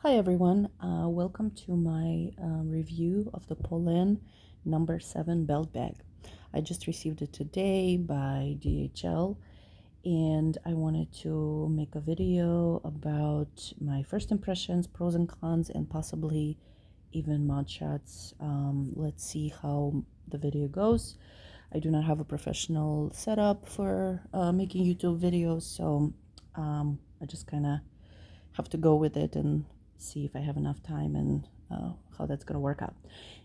Hi everyone, welcome to my review of the Polene number 7 belt bag. I just received it today by DHL and I wanted to make a video about my first impressions, pros and cons, and possibly even mod shots. Let's see how the video goes. I do not have a professional setup for making YouTube videos, so I just kind of have to go with it and see if I have enough time and how that's going to work out.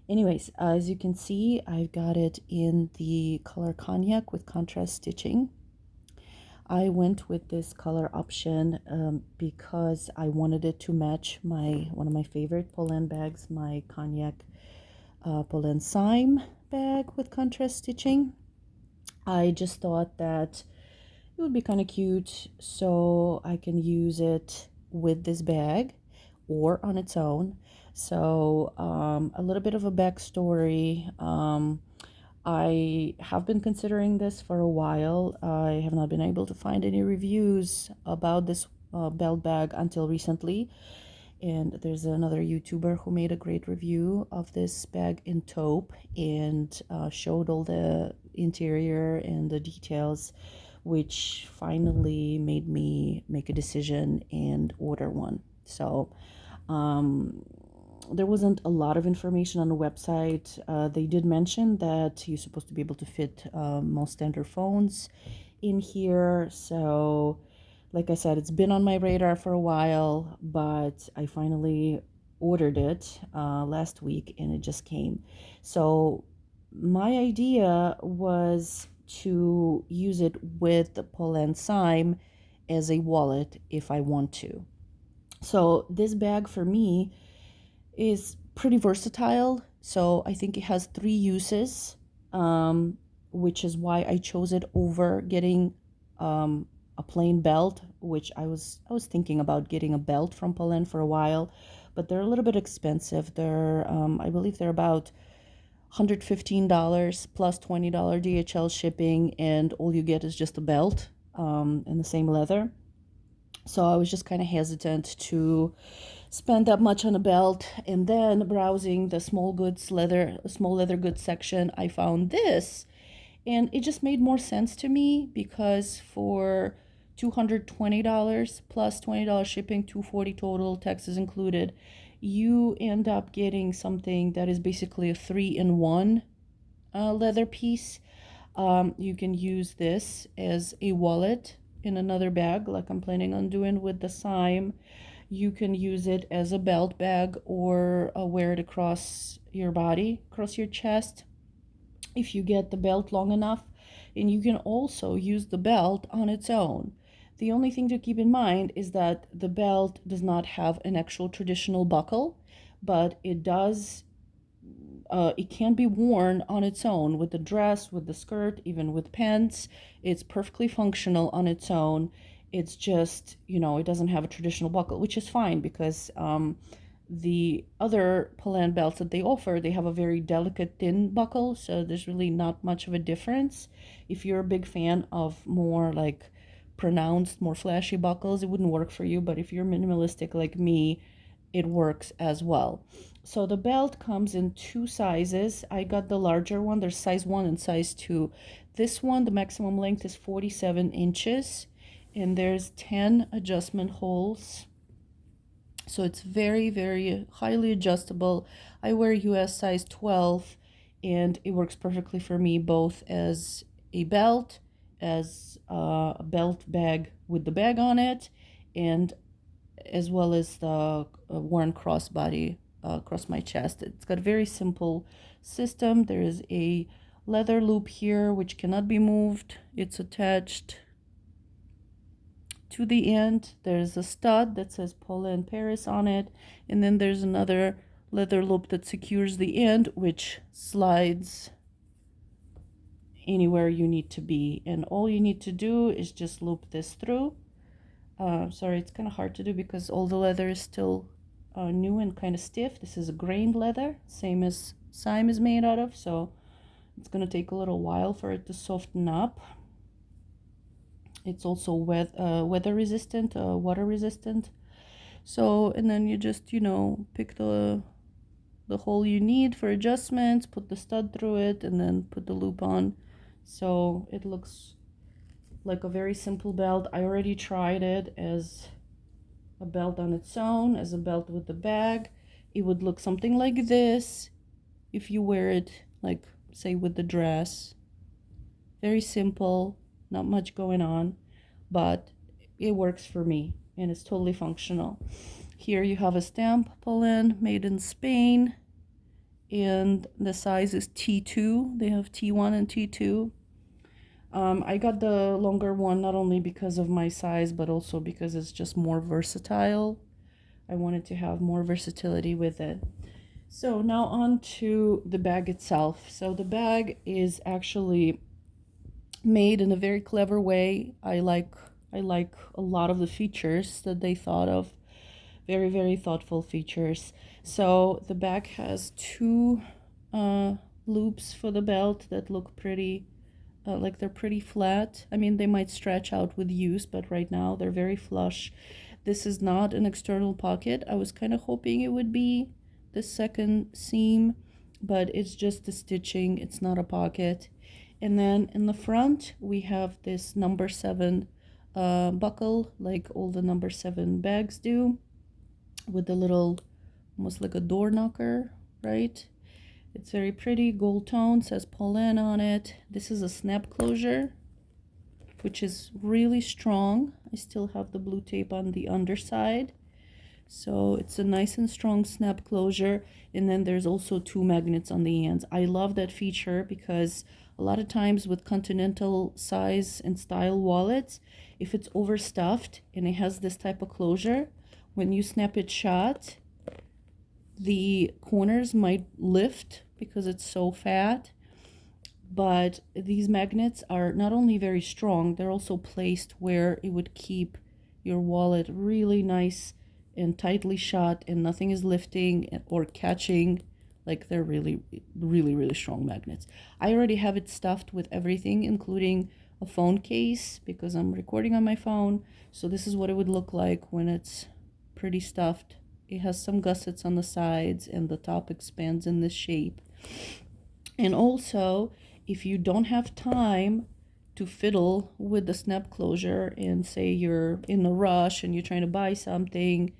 Anyways, as you can see, I've got it in the color cognac with contrast stitching. I went with this color option because I wanted it to match one of my favorite Polene bags, my cognac Polene Cyme bag with contrast stitching. I just thought that it would be kind of cute, so I can use it with this bag or on its own. So a little bit of a backstory. I have been considering this for a while. I have not been able to find any reviews about this belt bag until recently. And there's another YouTuber who made a great review of this bag in taupe and showed all the interior and the details, which finally made me make a decision and order one. So there wasn't a lot of information on the website. They did mention that you're supposed to be able to fit most standard phones in here. So, like I said, it's been on my radar for a while, but I finally ordered it last week and it just came. So, my idea was to use it with the Polene Cyme as a wallet if I want to. So, this bag for me is pretty versatile. So I think it has 3 uses, which is why I chose it over getting a plain belt, which I was thinking about getting a belt from Polene for a while, but they're a little bit expensive. They're I believe they're about $115 plus $20 DHL shipping, and all you get is just a belt in the same leather. So I was just kind of hesitant to spend that much on a belt. And then browsing the small leather goods section, I found this, and it just made more sense to me because for $220 plus $20 shipping, $240 total, taxes included, you end up getting something that is basically a 3-in-1 leather piece. You can use this as a wallet in another bag, like I'm planning on doing with the Cyme. You can use it as a belt bag or wear it across your body, across your chest, if you get the belt long enough. And you can also use the belt on its own. The only thing to keep in mind is that the belt does not have an actual traditional buckle, but it does it can be worn on its own with the dress, with the skirt, even with pants. It's perfectly functional on its own. It's just, it doesn't have a traditional buckle, which is fine because the other Polene belts that they offer, they have a very delicate thin buckle, so there's really not much of a difference. If you're a big fan of more like pronounced, more flashy buckles, it wouldn't work for you, but if you're minimalistic like me, it works as well. So the belt comes in 2 sizes. I got the larger one. There's size 1 and size 2. This one, the maximum length is 47 inches, and there's 10 adjustment holes. So it's very, very highly adjustable. I wear US size 12, and it works perfectly for me both as a belt, as a belt bag with the bag on it, and as well as the worn crossbody across my chest. It's got a very simple system. There is a leather loop here which cannot be moved. It's attached to the end. There's a stud that says Polene Paris on it, and then there's another leather loop that secures the end, which slides anywhere you need to be, and all you need to do is just loop this through. Sorry, it's kind of hard to do because all the leather is still new and kind of stiff. This is a grained leather, same as Cyme is made out of, so it's going to take a little while for it to soften up. It's also weather resistant, water resistant. So, and then you just, pick the hole you need for adjustments, put the stud through it, and then put the loop on. So it looks like a very simple belt. I already tried it as a belt on its own, as a belt with the bag. It would look something like this if you wear it, like, say, with the dress. Very simple, not much going on, but it works for me and it's totally functional. Here you have a stamp, Polene, made in Spain, and the size is T2. They have T1 and T2. I got the longer one not only because of my size, but also because it's just more versatile. I wanted to have more versatility with it. So now on to the bag itself. So the bag is actually made in a very clever way. I like a lot of the features that they thought of. Very, very thoughtful features. So the bag has two loops for the belt that look pretty, like they're pretty flat. I mean, they might stretch out with use, but right now they're very flush. This is not an external pocket. I was kind of hoping it would be the second seam, but it's just the stitching. It's not a pocket. And then in the front, we have this number 7 buckle, like all the number 7 bags do, with the little, almost like a door knocker, right? It's very pretty, gold tone, says Polene on it. This is a snap closure, which is really strong. I still have the blue tape on the underside. So it's a nice and strong snap closure. And then there's also 2 magnets on the ends. I love that feature because a lot of times with continental size and style wallets, if it's overstuffed and it has this type of closure, when you snap it shut, the corners might lift because it's so fat. But these magnets are not only very strong, they're also placed where it would keep your wallet really nice and tightly shut, and nothing is lifting or catching. Like, they're really, really, really strong magnets. I already have it stuffed with everything, including a phone case, because I'm recording on my phone. So this is what it would look like when it's pretty stuffed. It has some gussets on the sides, and the top expands in this shape. And also, if you don't have time to fiddle with the snap closure, and say you're in a rush and you're trying to buy something,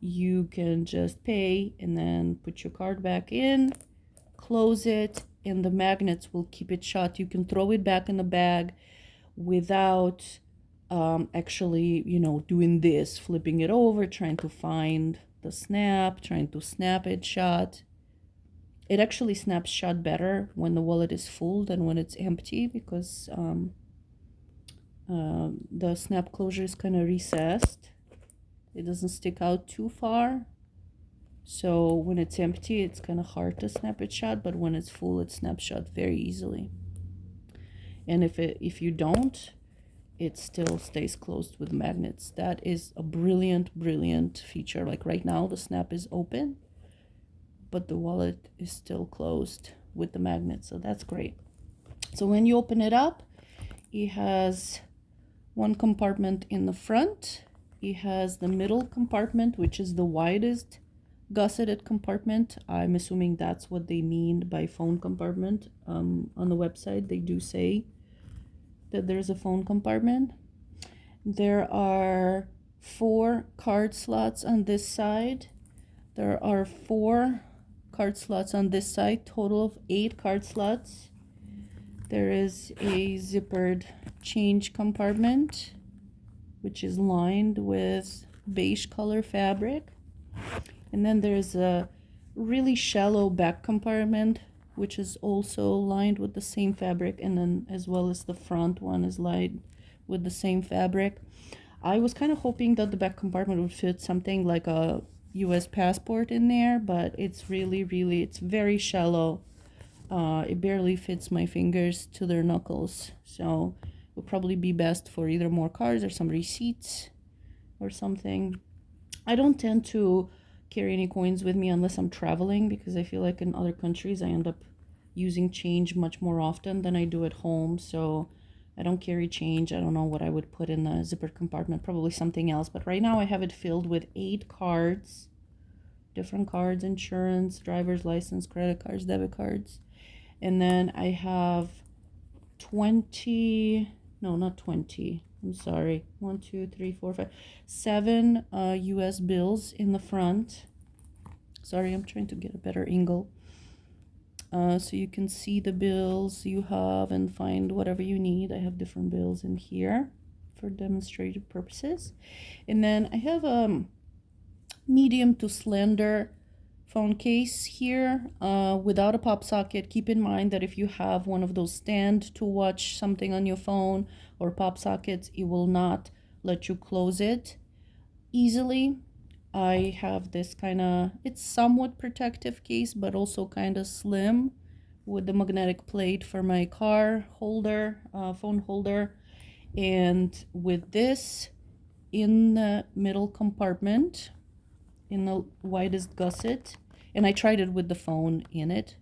you can just pay and then put your card back in, close it, and the magnets will keep it shut. You can throw it back in the bag without actually, doing this, flipping it over, trying to find the snap, trying to snap it shut. It actually snaps shut better when the wallet is full than when it's empty, because the snap closure is kind of recessed. It doesn't stick out too far. So when it's empty, it's kind of hard to snap it shut, but when it's full, it snaps shut very easily. And if you don't, it still stays closed with magnets. That is a brilliant, brilliant feature. Like right now, the snap is open, but the wallet is still closed with the magnet, so that's great. So when you open it up, it has one compartment in the front. It has the middle compartment, which is the widest gusseted compartment. I'm assuming that's what they mean by phone compartment. On the website, they do say that there's a phone compartment. There are 4 card slots on this side. There are 4 card slots on this side, total of 8 card slots. There is a zippered change compartment, which is lined with beige color fabric. And then there's a really shallow back compartment, which is also lined with the same fabric, and then as well as the front one is lined with the same fabric. I was kind of hoping that the back compartment would fit something like a US passport in there, but it's really, really, it's very shallow. It barely fits my fingers to their knuckles, so it would probably be best for either more cards or some receipts or something. I don't tend to carry any coins with me unless I'm traveling, because I feel like in other countries I end up using change much more often than I do at home. So I don't carry change. I don't know what I would put in the zippered compartment, probably something else. But right now I have it filled with 8 cards, different cards, insurance, driver's license, credit cards, debit cards. And then I have 20, no, not 20. I'm sorry. 1, 2, 3, 4, 5, 7 US bills in the front. Sorry, I'm trying to get a better angle. So you can see the bills you have and find whatever you need. I have different bills in here for demonstrative purposes. And then I have a medium to slender phone case here without a pop socket. Keep in mind that if you have one of those stand to watch something on your phone or pop sockets, it will not let you close it easily. I have this kind of, it's somewhat protective case, but also kind of slim with the magnetic plate for my car holder, phone holder. And with this in the middle compartment, in the widest gusset, and I tried it with the phone in it,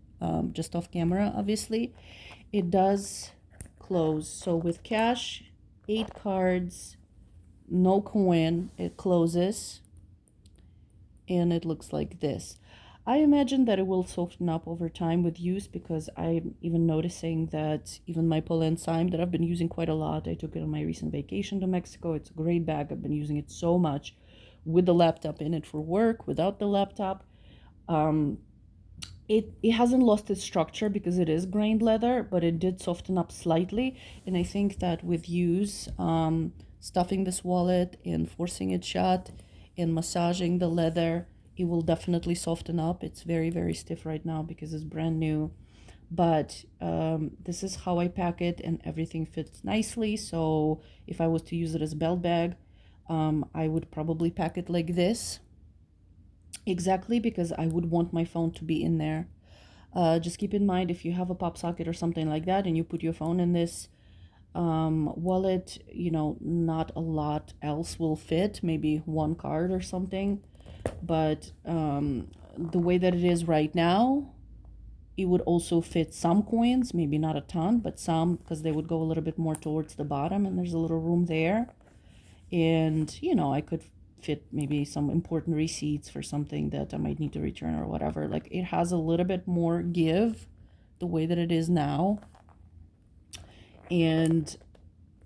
just off camera, obviously, it does close. So with cash, 8 cards, no coin, it closes. And it looks like this. I imagine that it will soften up over time with use, because I'm even noticing that even my Polene sign that I've been using quite a lot, I took it on my recent vacation to Mexico. It's a great bag. I've been using it so much with the laptop in it for work, without the laptop. It hasn't lost its structure because it is grained leather, but it did soften up slightly. And I think that with use, stuffing this wallet and forcing it shut and massaging the leather, it will definitely soften up. It's very, very stiff right now because it's brand new. But this is how I pack it, and everything fits nicely. So if I was to use it as a belt bag, I would probably pack it like this. Exactly, because I would want my phone to be in there. Just keep in mind, if you have a pop socket or something like that and you put your phone in this wallet, not a lot else will fit, maybe one card or something. But the way that it is right now, it would also fit some coins, maybe not a ton, but some, because they would go a little bit more towards the bottom, and there's a little room there. And I could fit maybe some important receipts for something that I might need to return or whatever. Like, it has a little bit more give the way that it is now. And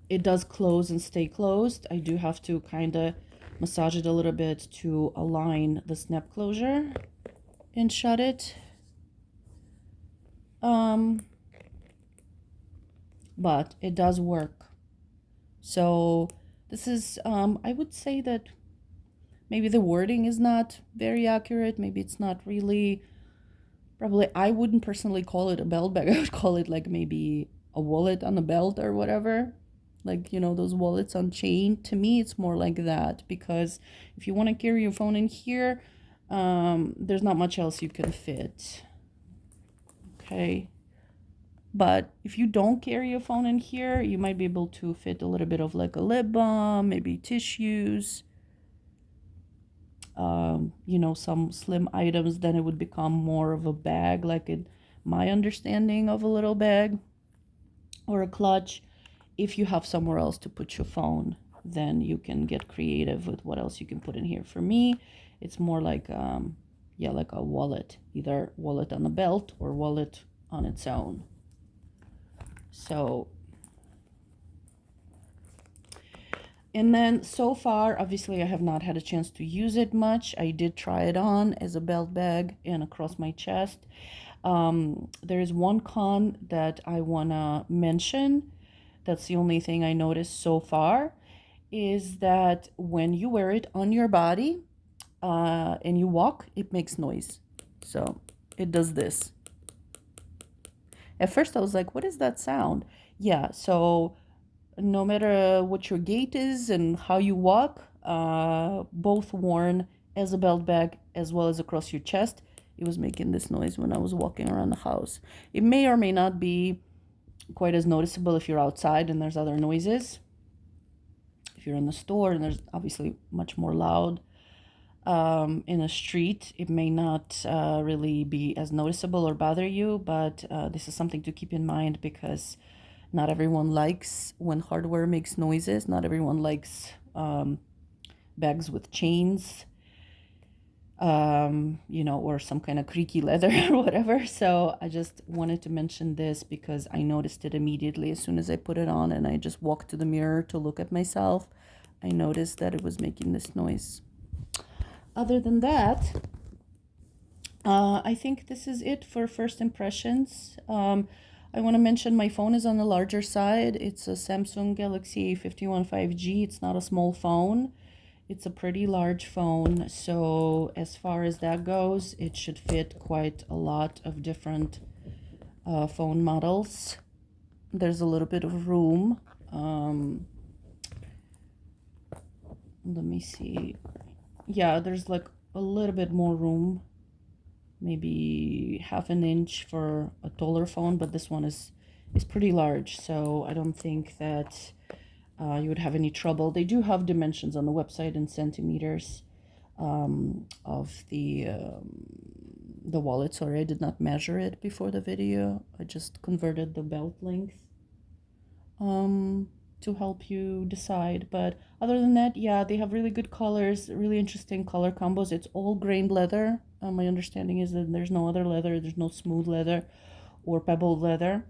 it does close and stay closed. I do have to kind of massage it a little bit to align the snap closure and shut it. But it does work. So this is, I would say that maybe the wording is not very accurate. Maybe it's not really, probably I wouldn't personally call it a belt bag. I would call it like maybe a wallet on a belt or whatever. Like, those wallets on chain. To me, it's more like that, because if you want to carry your phone in here, there's not much else you can fit. Okay. But if you don't carry your phone in here, you might be able to fit a little bit of like a lip balm, maybe tissues, some slim items. Then it would become more of a bag, like in my understanding of a little bag or a clutch. If you have somewhere else to put your phone, then you can get creative with what else you can put in here. For me, it's more like, like a wallet, either wallet on a belt or wallet on its own. So, and then so far, obviously, I have not had a chance to use it much. I did try it on as a belt bag and across my chest. There is one con that I want to mention. That's the only thing I noticed so far, is that when you wear it on your body and you walk, it makes noise. So it does this. At first I was like, what is that sound? Yeah, so no matter what your gait is and how you walk, both worn as a belt bag as well as across your chest, it was making this noise when I was walking around the house. It may or may not be quite as noticeable if you're outside and there's other noises. If you're in the store and there's obviously much more loud. In a street, it may not really be as noticeable or bother you, but this is something to keep in mind, because Not everyone likes when hardware makes noises. Not everyone likes bags with chains, you know, or some kind of creaky leather or whatever. So I just wanted to mention this because I noticed it immediately as soon as I put it on, and I just walked to the mirror to look at myself. I noticed that it was making this noise. Other than that, I think this is it for first impressions. I want to mention my phone is on the larger side. It's a Samsung Galaxy A51 5G. It's not a small phone. It's a pretty large phone. So as far as that goes, it should fit quite a lot of different phone models. There's a little bit of room. Let me see. Yeah, there's like a little bit more room. Maybe half an inch for a taller phone, but this one is pretty large, so I don't think that you would have any trouble. They do have dimensions on the website in centimeters of the wallet. Sorry, I did not measure it before the video. I just converted the belt length to help you decide. But other than that, yeah, they have really good colors, really interesting color combos. It's all grained leather. My understanding is that there's no other leather. There's no smooth leather or pebbled leather.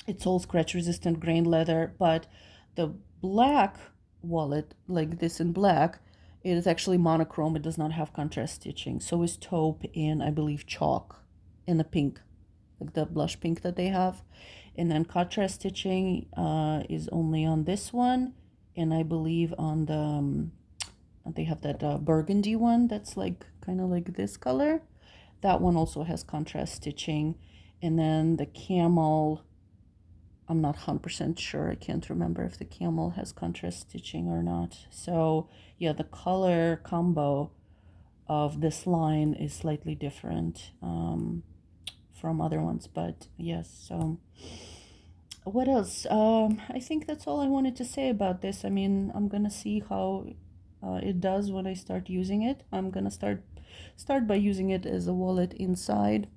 It's all scratch resistant grained leather. But the black wallet, like this in black, it is actually monochrome. It does not have contrast stitching. So is taupe and I believe chalk in the pink, like the blush pink that they have. And then contrast stitching is only on this one, and I believe on the they have that burgundy one that's like kind of like this color. That one also has contrast stitching. And then the camel, I'm not 100% sure. I can't remember if the camel has contrast stitching or not. So yeah, the color combo of this line is slightly different from other ones, but yes. So what else? I think that's all I wanted to say about this. I mean, I'm gonna see how it does when I start using it. I'm gonna start by using it as a wallet inside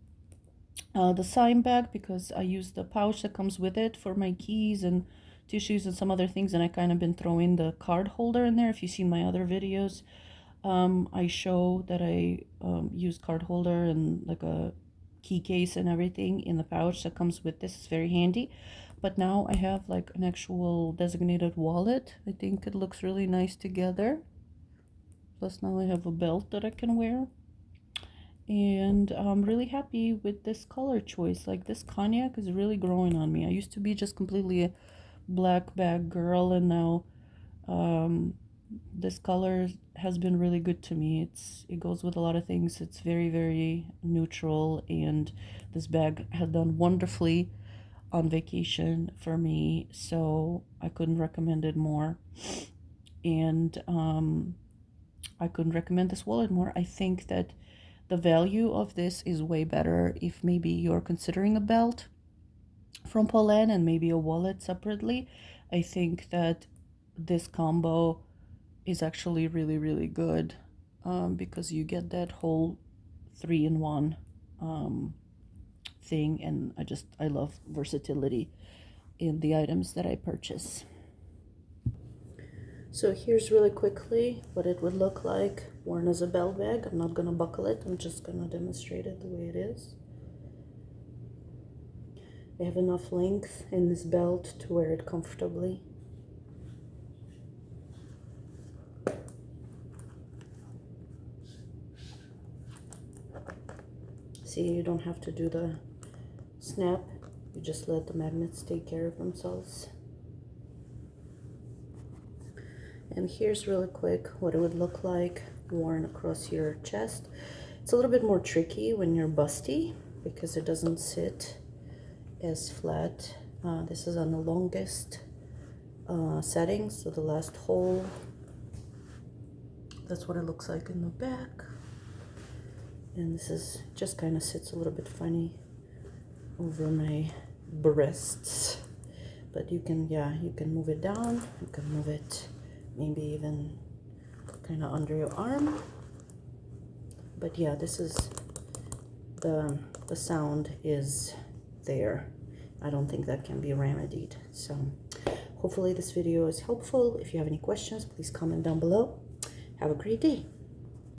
the sign bag, because I use the pouch that comes with it for my keys and tissues and some other things, and I kind of been throwing the card holder in there. If you've seen my other videos, I show that I use card holder and like a key case and everything in the pouch that comes with this. It's very handy. But now I have like an actual designated wallet. I think it looks really nice together. Plus now I have a belt that I can wear. And I'm really happy with this color choice. Like this cognac is really growing on me. I used to be just completely a black bag girl, and now this color has been really good to me. It goes with a lot of things. It's very, very neutral, and this bag has done wonderfully on vacation for me, so I couldn't recommend it more. And I couldn't recommend this wallet more. I think that the value of this is way better if maybe you're considering a belt from Polene and maybe a wallet separately. I think that this combo is actually really, really good because you get that whole 3-in-1 thing, and I love versatility in the items that I purchase. So here's really quickly what it would look like worn as a belt bag. I'm not gonna buckle it, I'm just gonna demonstrate it the way it is. I have enough length in this belt to wear it comfortably. See, you don't have to do the snap, you just let the magnets take care of themselves. And here's really quick what it would look like worn across your chest. It's a little bit more tricky when you're busty because it doesn't sit as flat. This is on the longest setting, so the last hole. That's what it looks like in the back. And this is just kind of sits a little bit funny over my breasts. But you can, yeah, you can move it down, you can move it maybe even kind of under your arm. But yeah, this is the sound is there. I don't think that can be remedied. So hopefully this video is helpful. If you have any questions, please comment down below. Have a great day.